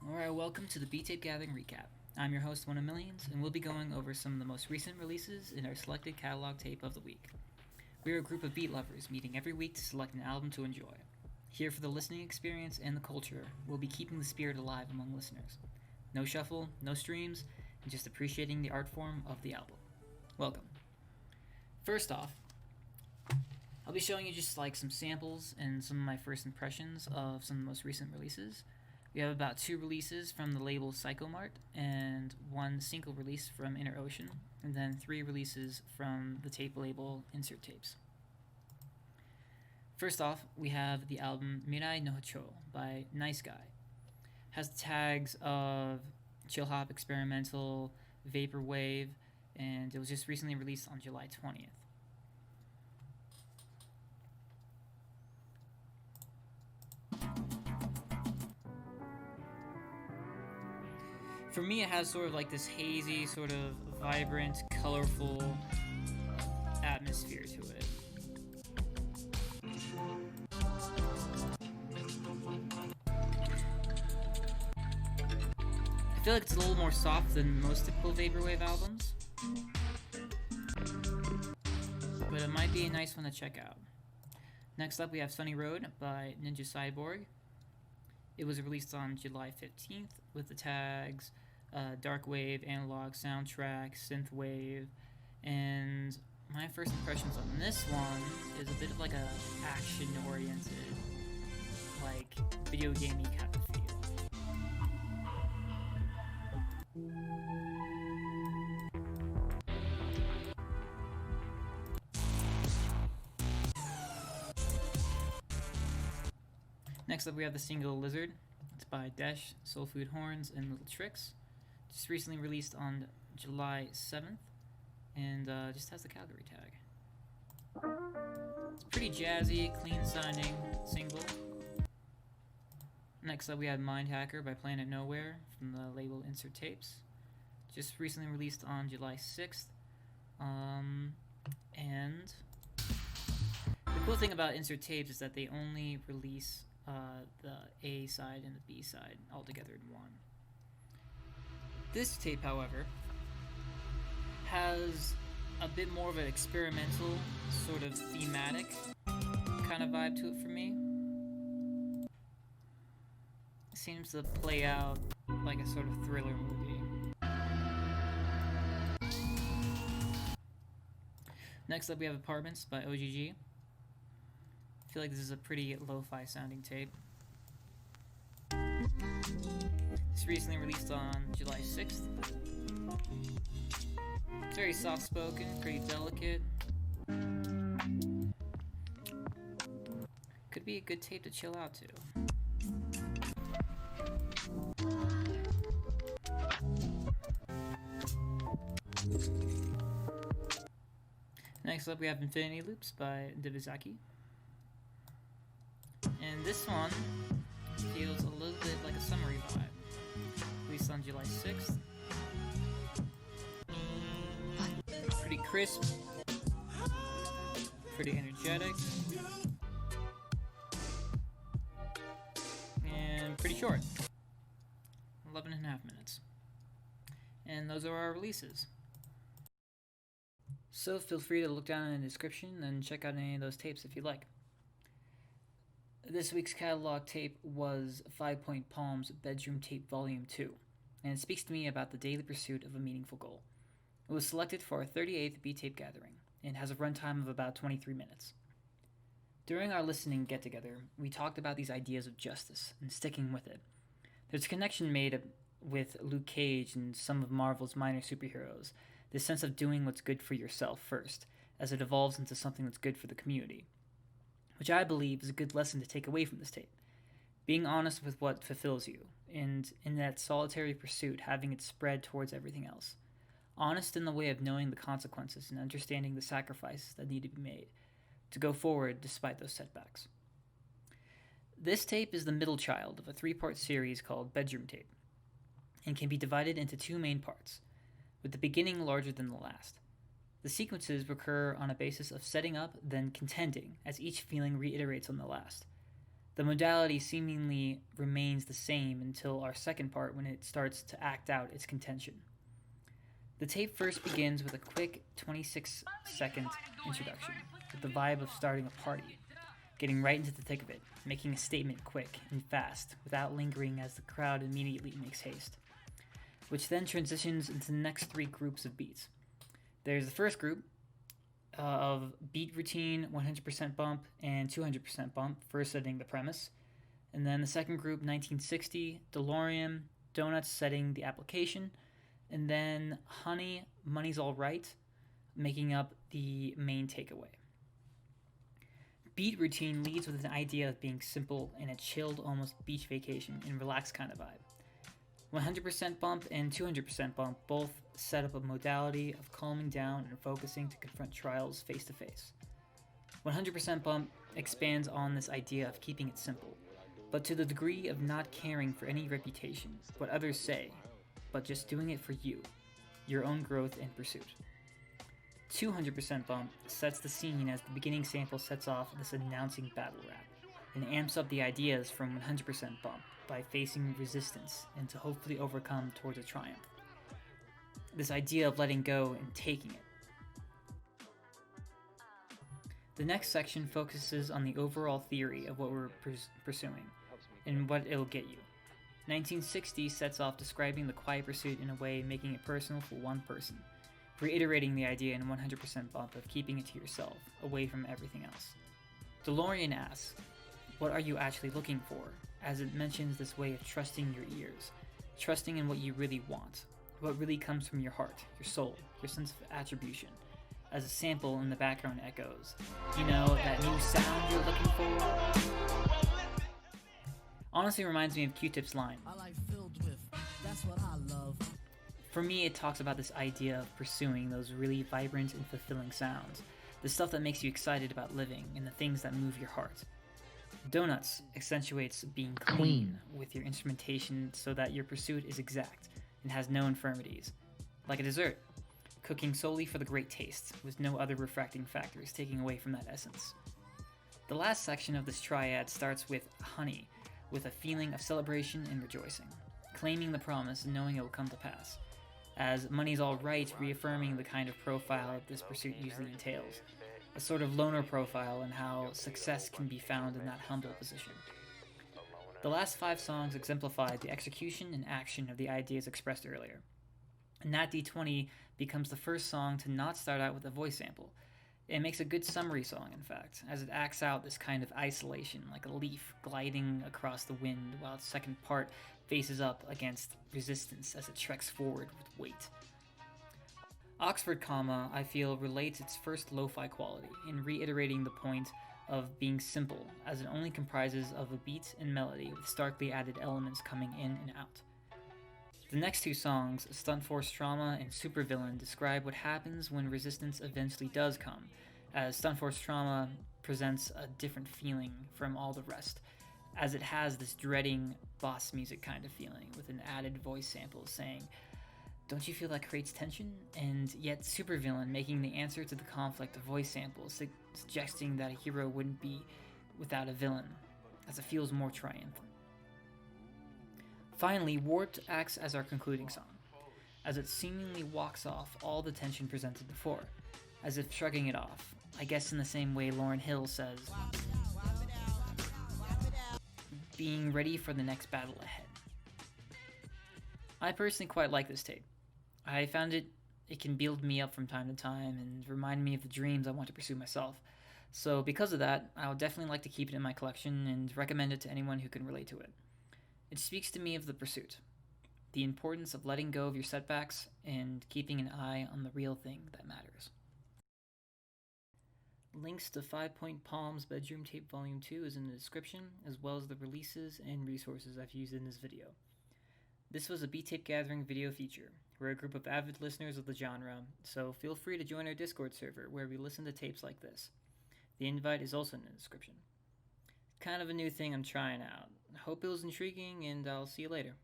Alright, welcome to the B-Tape Gathering Recap. I'm your host, One of Millions, and we'll be going over some of the most recent releases in our selected catalog tape of the week. We are a group of beat lovers meeting every week to select an album to enjoy. Here for the listening experience and the culture, we'll be keeping the spirit alive among listeners. No shuffle, no streams, and just appreciating the art form of the album. Welcome. First off, I'll be showing you just like some samples and some of my first impressions of some of the most recent releases. We have about 2 releases from the label Psychomart and 1 single release from Inner Ocean, and then 3 releases from the tape label Insert Tapes. First off, we have the album未来の波長 by Nice Guy. Has the tags of chill hop, experimental, vaporwave, and it was just recently released on July 20th. For me, it has sort of like this hazy, sort of vibrant, colorful atmosphere to it. I feel like it's a little more soft than most typical vaporwave albums, but it might be a nice one to check out. Next up, we have Sunny Road by Ninja Cyborg. It was released on July 15th with the tags dark wave, analog soundtrack, synthwave, and my first impressions on this one is a bit of like a action-oriented, like video gamey kind of feel. Next up, we have the single Lizard. It's by Desh, Soul Food Horns, and Little Tricks. Just recently released on July 7th, and just has the Calgary tag. It's pretty jazzy, clean-sounding single. Next up, we have Mind Hacker by Planet Nowhere from the label Insert Tapes. Just recently released on July 6th. And the cool thing about Insert Tapes is that they only release the A side and the B side all together in one. This tape, however, has a bit more of an experimental, sort of thematic kind of vibe to it for me. It seems to play out like a sort of thriller movie. Next up, we have Apartments by OGG. I feel like this is a pretty lo-fi sounding tape. It's recently released on July 6th. It's very soft-spoken, pretty delicate. Could be a good tape to chill out to. Next up, we have Infinity Loops by Divisaki. And this one feels a little bit like a summery vibe. Released on July 6th. Pretty crisp. Pretty energetic. And pretty short. 11.5 minutes. And those are our releases. So feel free to look down in the description and check out any of those tapes if you like. This week's catalog tape was 5 Point Palm's Bedroom Tape Volume 2, and it speaks to me about the daily pursuit of a meaningful goal. It was selected for our 38th B-Tape gathering, and has a runtime of about 23 minutes. During our listening get-together, we talked about these ideas of justice and sticking with it. There's a connection made with Luke Cage and some of Marvel's minor superheroes, this sense of doing what's good for yourself first, as it evolves into something that's good for the community, which I believe is a good lesson to take away from this tape. Being honest with what fulfills you, and in that solitary pursuit, having it spread towards everything else. Honest in the way of knowing the consequences and understanding the sacrifices that need to be made to go forward despite those setbacks. This tape is the middle child of a 3-part series called Bedroom Tape, and can be divided into 2 main parts, with the beginning larger than the last. The sequences recur on a basis of setting up, then contending, as each feeling reiterates on the last. The modality seemingly remains the same until our second part when it starts to act out its contention. The tape first begins with a quick 26-second introduction, with the vibe of starting a party, getting right into the thick of it, making a statement quick and fast, without lingering as the crowd immediately makes haste, which then transitions into the next three groups of beats. There's the first group of beat routine, 100% bump, and 200% bump, first setting the premise. And then the second group, 1960, DeLorean, Donuts setting the application. And then Honey, Money's Alright, making up the main takeaway. Beat routine leads with an idea of being simple and a chilled, almost beach vacation and relaxed kind of vibe. 100% bump and 200% bump both set up a modality of calming down and focusing to confront trials face to face. 100% bump expands on this idea of keeping it simple, but to the degree of not caring for any reputation, what others say, but just doing it for you, your own growth and pursuit. 200% bump sets the scene as the beginning sample sets off this announcing battle rap, and amps up the ideas from 100% bump by facing resistance and to hopefully overcome towards a triumph. This idea of letting go and taking it. The next section focuses on the overall theory of what we're pursuing and what it'll get you. 1960 sets off describing the quiet pursuit in a way making it personal for one person, reiterating the idea in 100% bump of keeping it to yourself, away from everything else. DeLorean asks, what are you actually looking for? As it mentions this way of trusting your ears, trusting in what you really want, what really comes from your heart, your soul, your sense of attribution. As a sample in the background echoes, you know, that new sound you're looking for? Honestly reminds me of Q-Tip's line. I like filled with, that's what I love. For me, it talks about this idea of pursuing those really vibrant and fulfilling sounds, the stuff that makes you excited about living and the things that move your heart. Donuts accentuates being clean with your instrumentation so that your pursuit is exact and has no infirmities. Like a dessert, cooking solely for the great taste, with no other refracting factors taking away from that essence. The last section of this triad starts with Honey, with a feeling of celebration and rejoicing, claiming the promise and knowing it will come to pass, as Money's Alright reaffirming the kind of profile that this pursuit usually entails, a sort of loner profile and how success can be found in that humble position. The last 5 songs exemplify the execution and action of the ideas expressed earlier. And Nat D20 becomes the first song to not start out with a voice sample. It makes a good summary song, in fact, as it acts out this kind of isolation, like a leaf gliding across the wind, while its second part faces up against resistance as it treks forward with weight. Oxford Comma, I feel, relates its first lo-fi quality in reiterating the point of being simple, as it only comprises of a beat and melody with starkly added elements coming in and out. The next 2 songs, Stunt Force Trauma and Supervillain, describe what happens when resistance eventually does come, as Stunt Force Trauma presents a different feeling from all the rest, as it has this dreading boss music kind of feeling with an added voice sample saying, "Don't you feel that creates tension?" And yet Supervillain making the answer to the conflict of voice samples, suggesting that a hero wouldn't be without a villain, as it feels more triumphant. Finally, Warped acts as our concluding song, as it seemingly walks off all the tension presented before, as if shrugging it off, I guess in the same way Lauryn Hill says, being ready for the next battle ahead. I personally quite like this tape. I found it can build me up from time to time and remind me of the dreams I want to pursue myself. So because of that, I would definitely like to keep it in my collection and recommend it to anyone who can relate to it. It speaks to me of the pursuit, the importance of letting go of your setbacks and keeping an eye on the real thing that matters. Links to 5 Point Palm's Bedroom Tape Volume 2 is in the description, as well as the releases and resources I've used in this video. This was a Beat Tape Gathering video feature. We're a group of avid listeners of the genre, so feel free to join our Discord server where we listen to tapes like this. The invite is also in the description. Kind of a new thing I'm trying out. I hope it was intriguing, and I'll see you later.